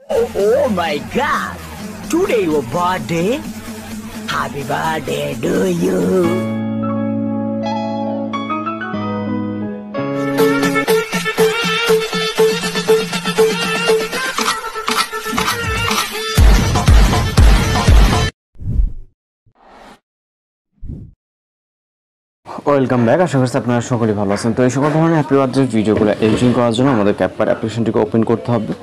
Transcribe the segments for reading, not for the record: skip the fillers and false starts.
Oh my God! Today your birthday? Happy birthday to you! Welcome back. আশা করছি আপনারা সকলেই ভালো আছেন। তো এই সকল ধরনের হ্যাপি বার্থডে ভিডিওগুলো এডিটিং করার জন্য আমাদের ক্যাপকাট অ্যাপ্লিকেশনটিকে ওপেন করতে হবে।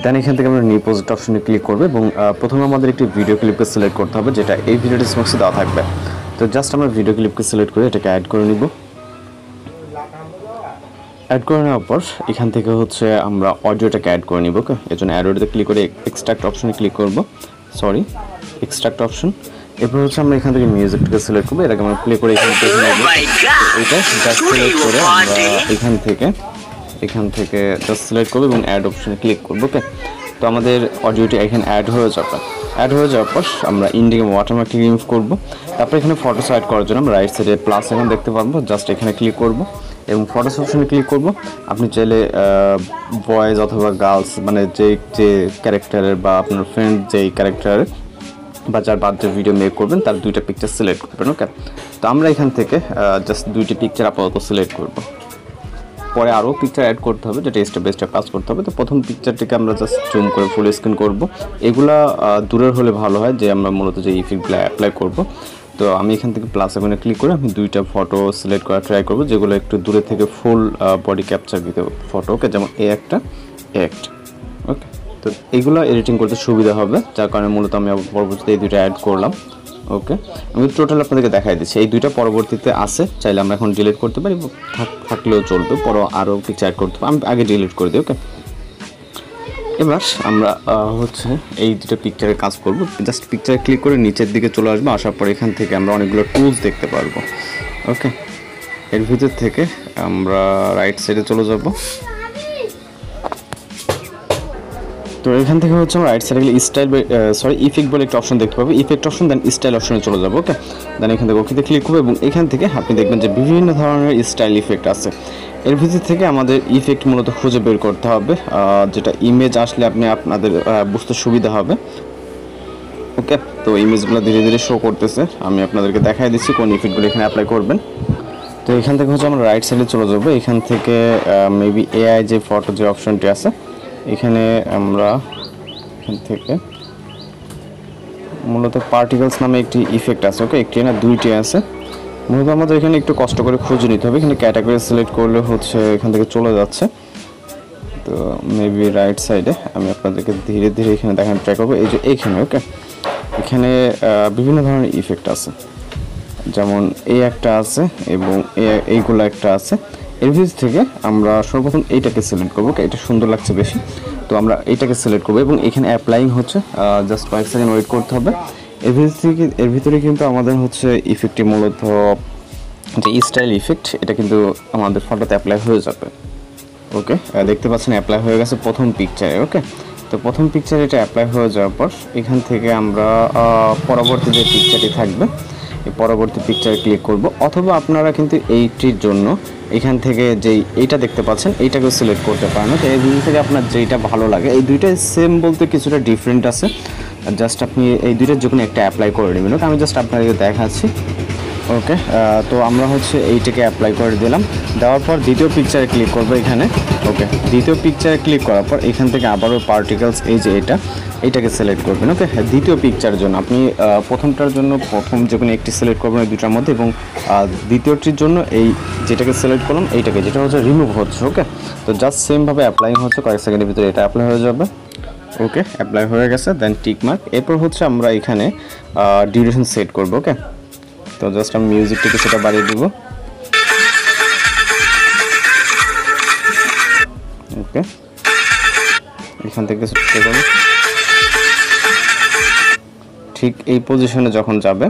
দেন এখান থেকে আমরা নিউ প্রজেক্ট অপশনে ক্লিক করব এবং প্রথমে আমাদের একটি ভিডিও ক্লিপকে সিলেক্ট করতে হবে, যেটা এই ভিডিও ডিসক্রিপশনে দেওয়া থাকবে। তো জাস্ট আমরা ভিডিও ক্লিপকে সিলেক্ট করে এটাকে অ্যাড করে নিব। অ্যাড করে নেওয়ার পর এখান থেকে হচ্ছে আমরা অডিওটাকে অ্যাড করে নিব। ওকে, এর জন্য অ্যাডোতে ক্লিক করে এক্সট্রাক্ট অপশনে ক্লিক করব। Extract option. এরপর হচ্ছে আমরা এখান থেকে মিউজিকটাকে সিলেক্ট করবো। এটাকে আমরা প্লে করে এখানে এটা জাস্ট সিলেক্ট করে আমরা এখান থেকে জাস্ট সিলেক্ট করবো এবং অ্যাড অপশনে ক্লিক করবো। ওকে, তো আমাদের অডিওটি এখানে অ্যাড হয়ে যাবে। অ্যাড হয়ে যাওয়ার পর আমরা ইন্ডিকে ওয়াটারমার্কটি রিমুভ করবো। তারপর এখানে ফটো সাইড করার জন্য আমরা রাইট সাইডে প্লাস এখন দেখতে পারবো, জাস্ট এখানে ক্লিক করবো এবং ফটোস অপশনে ক্লিক করব। আপনি চাইলে বয়েজ অথবা গার্লস মানে যে ক্যারেক্টারের বা আপনার ফ্রেন্ড যেই ক্যারেক্টারের বা যার বার্থডে ভিডিও মেক করবেন তার দুইটা পিকচার সিলেক্ট করবেন। ওকে, তো আমরা এখান থেকে জাস্ট দুইটি পিকচার আপাতত সিলেক্ট করব। পরে আরও পিকচার অ্যাড করতে হবে, যেটা স্টেপ বাই স্টেপ কাজ করতে হবে। তো প্রথম পিকচারটিকে আমরা জাস্ট জুম করে ফুল স্ক্রিন করব। এগুলা দূরের হলে ভালো হয়, যে আমরা মূলত যে ইফেক্টগুলো অ্যাপ্লাই করব। তো আমি এখান থেকে প্লাস আইকনে ক্লিক করে আমি দুইটা ফটো সিলেক্ট করা ট্রাই করব, যেগুলো একটু দূরে থেকে ফুল বডি ক্যাপচার দিতে ফটো। ওকে, যেমন একটা। ওকে, তো এইগুলো এডিটিং করতে সুবিধা হবে, যার কারণে মূলত আমি পরবর্তীতে এই দুইটা অ্যাড করলাম। ওকে, আমি টোটাল আপনাদেরকে দেখাই দিচ্ছি। এই দুইটা পরবর্তীতে আসে, চাইলে আমরা এখন ডিলিট করতে পারি, থাকলেও চলবে, পরে আরও পিকচার অ্যাড করতে পারি। আমি আগে ডিলিট করে দিই। ওকে, এবার আমরা হচ্ছে এই দুটো পিকচারের কাজ করব। জাস্ট পিকচারে ক্লিক করে নিচের দিকে চলে আসবো। আসার পর এখান থেকে আমরা অনেকগুলো টুলস দেখতে পারবো। ওকে, এর ভিতর থেকে আমরা রাইট সাইডে চলে যাব। তো এখান থেকে হচ্ছে আমরা রাইট সাইডে গেলে ইফেক্ট বলে একটা অপশন দেখতে পাবো। ইফেক্ট অপশন, দেন স্টাইল অপশনে চলে যাবো। ওকে, দেন এখান থেকে ওকেতে ক্লিক করবো এবং এখান থেকে আপনি দেখবেন যে বিভিন্ন ধরনের স্টাইল ইফেক্ট আছে। এর ভিতর থেকে আমাদের ইফেক্ট মূলত খুঁজে বের করতে হবে, যেটা ইমেজ আসলে আপনাদের বুঝতে সুবিধা হবে। ওকে, তো ইমেজগুলো ধীরে ধীরে শো করতেছে, আমি আপনাদেরকে দেখাই দিচ্ছি কোন ইফেক্টগুলো এখানে অ্যাপ্লাই করবেন। তো এখান থেকে হচ্ছে আমরা রাইট সাইডে চলে যাবো। এখান থেকে মেবি এআই যে ফটো যে অপশনটি আছে, এখানে আমরা এখান থেকে মূলত পার্টিকেলস নামে একটি ইফেক্ট আছে। ওকে, একটি না দুইটি আছে। মূলত আমাদের এখানে একটু কষ্ট করে খুঁজে নিতে হবে। এখানে ক্যাটাগরি সিলেক্ট করলে হচ্ছে এখান থেকে চলে যাচ্ছে। তো মেবি রাইট সাইডে আমি আপনাদেরকে ধীরে ধীরে এখানে দেখানো ট্রাই করবো। এই যে এইখানে, ওকে, এখানে বিভিন্ন ধরনের ইফেক্ট আছে, যেমন এই একটা আছে এবং এইগুলো একটা আছে। এর ভিতর থেকে আমরা সর্বপ্রথম এইটাকে সিলেক্ট করবো। এটা সুন্দর লাগছে বেশি, তো আমরা এইটাকে সিলেক্ট করবো এবং এখানে অ্যাপ্লাইং হচ্ছে, জাস্ট কয়েক সেকেন্ড ওয়েট করতে হবে। এর ভিতরে কিন্তু আমাদের হচ্ছে ইফেক্টটি মূলত যে স্টাইল ইফেক্ট, এটা কিন্তু আমাদের ফটোতে অ্যাপ্লাই হয়ে যাবে। ওকে, দেখতে পাচ্ছেন অ্যাপ্লাই হয়ে গেছে প্রথম পিকচারে। ওকে, তো প্রথম পিকচারে এটা অ্যাপ্লাই হয়ে যাওয়ার পর এখান থেকে আমরা পরবর্তী যে পিকচারটি থাকবে এই পরবর্তী পিকচারে ক্লিক করব, অথবা আপনারা কিন্তু এইটির জন্য এখান থেকে যেই এইটা দেখতে পাচ্ছেন এইটাকেও সিলেক্ট করতে পারেন। তো এই দুই থেকে আপনার যেইটা ভালো লাগে, এই দুইটাই সেম বলতে কিছুটা ডিফারেন্ট আছে, জাস্ট আপনি এই দুইটার যে কোনো একটা অ্যাপ্লাই করে নেবেন। ওকে, আমি জাস্ট আপনাদেরকে দেখাচ্ছি। ওকে, তো আমরা হচ্ছে এইটাকে অ্যাপ্লাই করে দিলাম। দেওয়ার পর দ্বিতীয় পিকচারে ক্লিক করবো এখানে। ওকে, দ্বিতীয় পিকচারে ক্লিক করার পর এখান থেকে আবারও পার্টিকেলস এই যে এইটাকে সিলেক্ট করবেন। ওকে, দ্বিতীয় পিকচারের জন্য আপনি প্রথমটার জন্য প্রথম যে কোনো একটি সিলেক্ট করবেন এই দুটার মধ্যে, এবং দ্বিতীয়টির জন্য এই যেটাকে সিলেক্ট করলাম এইটাকে, যেটা হচ্ছে রিমুভ হচ্ছে। ওকে, তো জাস্ট সেমভাবে অ্যাপ্লাইং হচ্ছে, কয়েক সেকেন্ডের ভিতরে এটা অ্যাপ্লাই হয়ে যাবে। ওকে, অ্যাপ্লাই হয়ে গেছে, দেন টিক মার্ক। এরপর হচ্ছে আমরা এখানে ডিউরেশন সেট করবো। ওকে, তো জাস্ট আমি মিউজিকটিকে সেটা বাড়িয়ে দিব। ওকে, এখান থেকে ঠিক এই পজিশনে যখন যাবে,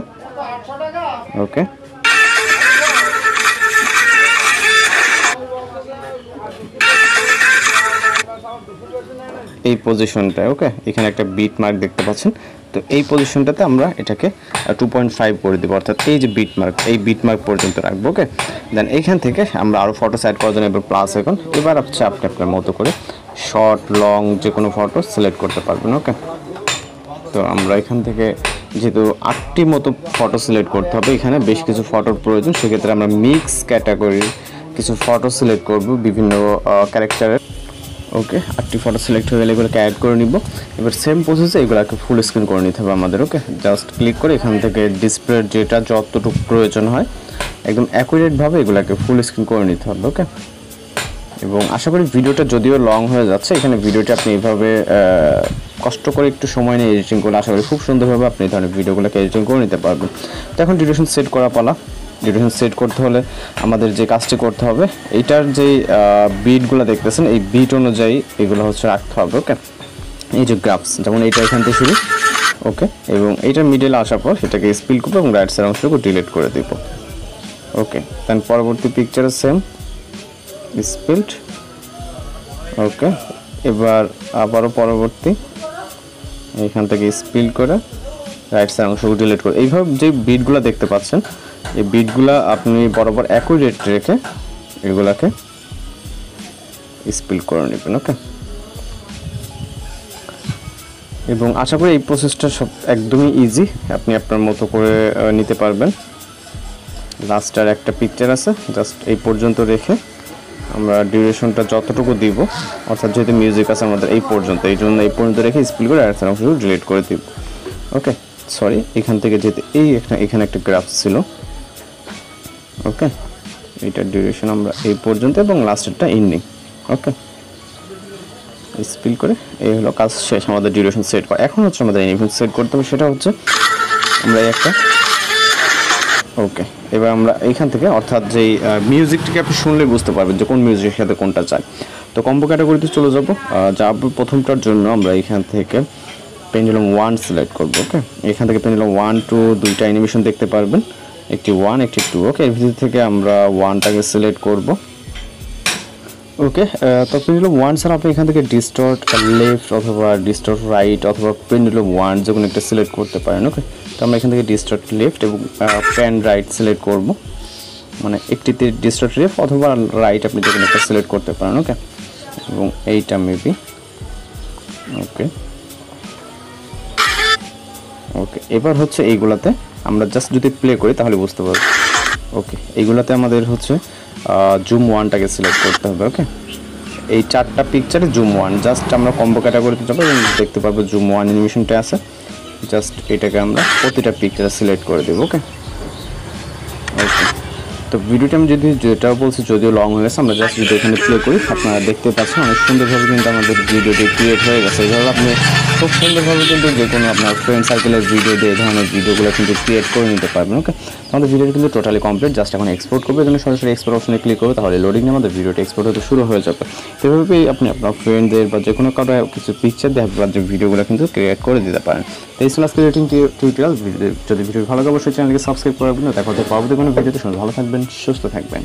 ওকে, এই পজিশনটায়। ওকে, এখানে একটা বিট মার্ক দেখতে পাচ্ছেন, তো এই পজিশনটাতে আমরা এটাকে 2.5 করে দেবো, অর্থাৎ এই যে বিট মার্ক পর্যন্ত রাখবো। ওকে, দেন এইখান থেকে আমরা আরও ফটো সাইড করার জন্য এবার প্লাস এখন এবার হচ্ছে আপনি আপনার মতো করে শর্ট লং যে কোনো ফটো সিলেক্ট করতে পারবেন। ওকে, তো আমরা এখান থেকে যেহেতু 8টি মতো ফটো সিলেক্ট করতে হবে, এখানে বেশ কিছু ফটোর প্রয়োজন, সেক্ষেত্রে আমরা মিক্স ক্যাটাগরির কিছু ফটো সিলেক্ট করব বিভিন্ন ক্যারেক্টারের। ওকে, 8টি ফটো সিলেক্ট হয়ে গেলে এগুলোকে অ্যাড করে নিব। এবার সেম প্রসেসে এগুলোকে ফুল স্ক্রিন করে নিতে হবে আমাদের। ওকে, জাস্ট ক্লিক করে এখান থেকে ডিসপ্লের যেটা যতটুকু প্রয়োজন হয় একদম অ্যাকুরেটভাবে এগুলোকে ফুল স্ক্রিন করে নিতে হবে। ওকে, এবং আশা করি ভিডিওটা যদিও লং হয়ে যাচ্ছে, এখানে ভিডিওটা আপনি এইভাবে কষ্ট করে একটু সময় নিয়ে এডিটিং করলে আশা করি খুব সুন্দরভাবে আপনি এই ধরনের ভিডিওগুলোকে এডিটিং করে নিতে পারবেন। তো এখন ডিউরেশন সেট করা পালা। ডিউরেশন সেট করতে হলে আমাদের যে কাজটি করতে হবে, এইটার যেই বিটগুলো দেখতেছেন এই বিট অনুযায়ী এগুলো হচ্ছে রাখতে হবে। ওকে, এই যে গ্রাফস যেমন এইটা এখান থেকে শুরু। ওকে, এবং এইটার মিডলে আসার পর সেটাকে স্পিল করবো এবং রাইট সাইড অংশটুকু ডিলিট করে দিব। ওকে, দেন পরবর্তী পিকচারের সেম স্পিল্ড। ওকে, এবার আবারও পরবর্তী এইখান থেকে স্পিল করে রাইট সাইড অংশটুকু ডিলিট করে, এইভাবে যে বিটগুলো দেখতে পাচ্ছেন এই বিটগুলো আপনি বরাবর একই রেট রেখে এগুলাকে স্পিল করে নেবেন। ওকে, এবং আশা করি এই প্রসেসটা সব একদমই ইজি, আপনি আপনার মতো করে নিতে পারবেন। লাস্টের একটা পিকচার আছে, জাস্ট এই পর্যন্ত রেখে আমরা ডিউরেশনটা যতটুকু দিব, অর্থাৎ যেহেতু মিউজিক আছে আমাদের এই পর্যন্ত, এই জন্য এই পর্যন্ত রেখে স্পিল করে রাইট সাইড অংশটুকু ডিলিট করে দিব। ওকে, সরি, এখান থেকে যেতে এখানে একটা গ্রাফ ছিল। ওকে, এইটার ডিউরেশন আমরা এই পর্যন্ত এবং লাস্টেরটা এন্ডিং। ওকে, স্পিল করে এই হলো কাজ শেষ, আমাদের ডিউরেশন সেট করা। এখন হচ্ছে আমাদের ইভেন্ট সেট করতে হবে, সেটা হচ্ছে আমরা একটা। ওকে, এবার আমরা এইখান থেকে অর্থাৎ যেই মিউজিকটাকে আপনি শুনলে বুঝতে পারবেন যে কোন মিউজিকের সাথে কোনটা চাই। তো কম্বো ক্যাটাগরিতে চলে যাব। প্রথমটার জন্য আমরা এইখান থেকে পেন্ডুলাম 1 সিলেক্ট করব। ওকে, এখান থেকে পেন্ডুলাম 1 2 দুইটা অ্যানিমেশন দেখতে পারবেন, একটি 1 একটি 2। ওকে, এর ভিতর থেকে আমরা 1টাকে সিলেক্ট করব। ওকে, তো পেন্ডুলাম 1 ছাড়া আপনি এখান থেকে ডিস্টর্ট লেফট অথবা ডিস্টর্ট রাইট অথবা পেন্ডুলাম 1 যে কোনো একটা সিলেক্ট করতে পারেন। ওকে, তো আমরা এখান থেকে ডিস্টর্ট লেফট এবং প্যান রাইট সিলেক্ট করব, মানে একটিতে ডিস্টর্ট লেফট অথবা রাইট আপনি যে কোনো একটা সিলেক্ট করতে পারেন। ওকে, এবং এইটা মেবি। ওকে, ওকে, এবার হচ্ছে এইগুলাতে আমরা জাস্ট যদি প্লে করি তাহলে বুঝতে পারবো। ওকে, এইগুলাতে আমাদের হচ্ছে জুম 1টাকে সিলেক্ট করতে হবে। ওকে, এই 4টা পিকচারে জুম 1, জাস্ট আমরা কম্বো ক্যাটাগরিতে যাবো এবং দেখতে পারবো জুম 1 অ্যানিমেশনটা আছে, জাস্ট এটাকে আমরা প্রতিটা পিকচারে সিলেক্ট করে দেবো। ওকে, ওকে, তো ভিডিওটা আমি যেটাও বলছি যদিও লং হয়ে গেছে, আমরা জাস্ট যদি এখানে প্লে করি আপনারা দেখতে পাচ্ছেন অনেক সুন্দরভাবে কিন্তু আমাদের ভিডিওটি ক্রিয়েট হয়ে গেছে। এইভাবে আপনি খুব সুন্দরভাবে কিন্তু যে কোনো আপনার ফ্রেন্ড সার্কেলের ভিডিও দিয়ে এই ধরনের ভিডিওগুলো কিন্তু ক্রিয়েট করে নিতে পারবেন। ওকে, আমাদের ভিডিওটি কিন্তু টোটালি কমপ্লিট, জাস্ট এখন এক্সপোর্ট করবে, এজন্য সরাসরি এক্সপোর্ট অপশনে ক্লিক করবে, তাহলে লোডিংয়ে আমাদের ভিডিওটি এক্সপোর্ট হতে শুরু হয়ে যাবে। এভাবেই আপনি আপনার ফ্রেন্ডদের বা যে কোনো কারো কিছু পিকচার দিয়ে আপনার যে ভিডিওগুলো কিন্তু ক্রিয়েট করে দিতে পারেন। তো এই ছিল আজকে এডিটিং টিউটোরিয়াল। যদি ভিডিও ভালো লাগে অবশ্যই চ্যানেলকে সাবস্ক্রাইব করে রাখবেন। দেখা হচ্ছে পরবর্তী কোনো ভিডিওতে। ভালো থাকবেন, সুস্থ থাকবেন।